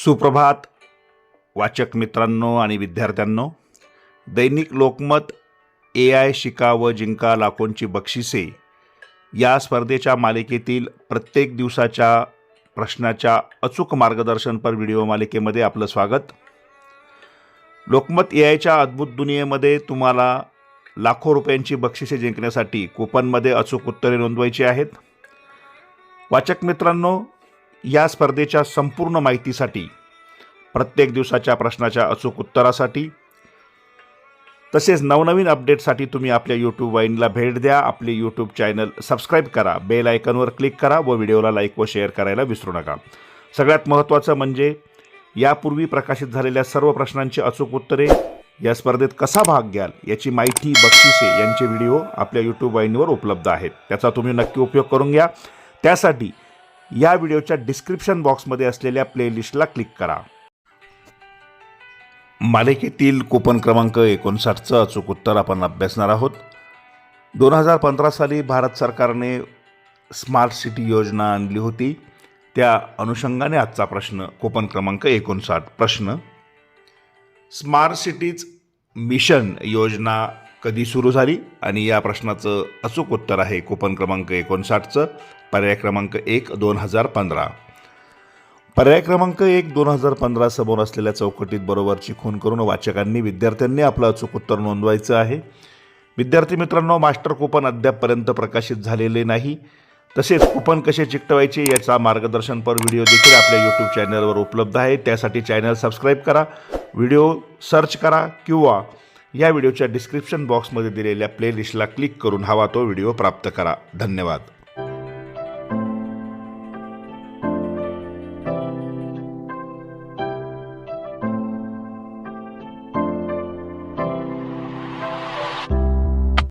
सुप्रभात वाचक मित्रांनो आणि विद्यार्थ्यांनो, दैनिक लोकमत AI शिका व जिंका लाखोंची बक्षिसे या स्पर्धेच्या मालिकेतील प्रत्येक दिवसाच्या प्रश्नाच्या अचूक मार्गदर्शनपर व्हिडिओ मालिकेमध्ये आपलं स्वागत। लोकमत AIच्या अद्भुत दुनियेमध्ये तुम्हाला लाखो रुपयांची बक्षिसे जिंकण्यासाठी कूपनमध्ये अचूक उत्तरे नोंदवायची आहेत। वाचक मित्रांनो, या स्पर्धेच्या संपूर्ण माहितीसाठी, प्रत्येक दिवसाच्या प्रश्नाच्या अचूक उत्तरासाठी तसेच नवनवीन अपडेटसाठी तुम्ही आपल्या YouTube वाहिनीला भेट द्या। आपले YouTube चॅनल सबस्क्राइब करा, बेल आयकॉनवर क्लिक करा व व्हिडिओला लाईक व शेअर करायला विसरू नका। सगळ्यात महत्त्वाचं म्हणजे यापूर्वी प्रकाशित झालेल्या सर्व प्रश्नांची अचूक उत्तरे, या स्पर्धेत कसा भाग घ्याल याची माहिती, बक्षिसे यांचे व्हिडिओ आपल्या YouTube वाहिनीवर उपलब्ध आहेत। त्याचा तुम्ही नक्की उपयोग करून घ्या। त्यासाठी या व्हिडिओच्या डिस्क्रिप्शन बॉक्समध्ये असलेल्या प्लेलिस्टला क्लिक करा। मालिकेतील कूपन क्रमांक 59चं अचूक उत्तर आपण अभ्यासणार आहोत। 2015 साली भारत सरकारने स्मार्ट सिटी योजना आणली होती। त्या अनुषंगाने आजचा प्रश्न कूपन क्रमांक 59। प्रश्न: स्मार्ट सिटीज मिशन योजना कधी सुरू झाली? आणि या प्रश्नाचं अचूक उत्तर आहे कूपन क्रमांक 59चं पर्याय क्रमांक 1 2015। पर्याय क्रमांक 1 2015 समोर असलेल्या चौकटीत बरोबरची खूण करून वाचकांनी, विद्यार्थ्यांनी आपलं अचूक उत्तर नोंदवायचं आहे। विद्यार्थी मित्रांनो, मास्टर कूपन अद्यापपर्यंत प्रकाशित झालेले नाही। तसेच कूपन कसे चिकटवायचे याचा मार्गदर्शनपर व्हिडिओ देखील आपल्या YouTube चॅनलवर उपलब्ध आहे। त्यासाठी चॅनल सबस्क्राइब करा, व्हिडिओ सर्च करा किंवा या व्हिडिओच्या डिस्क्रिप्शन बॉक्समध्ये दिलेल्या प्लेलिस्टला क्लिक करून हवा तो व्हिडिओ प्राप्त करा। धन्यवाद।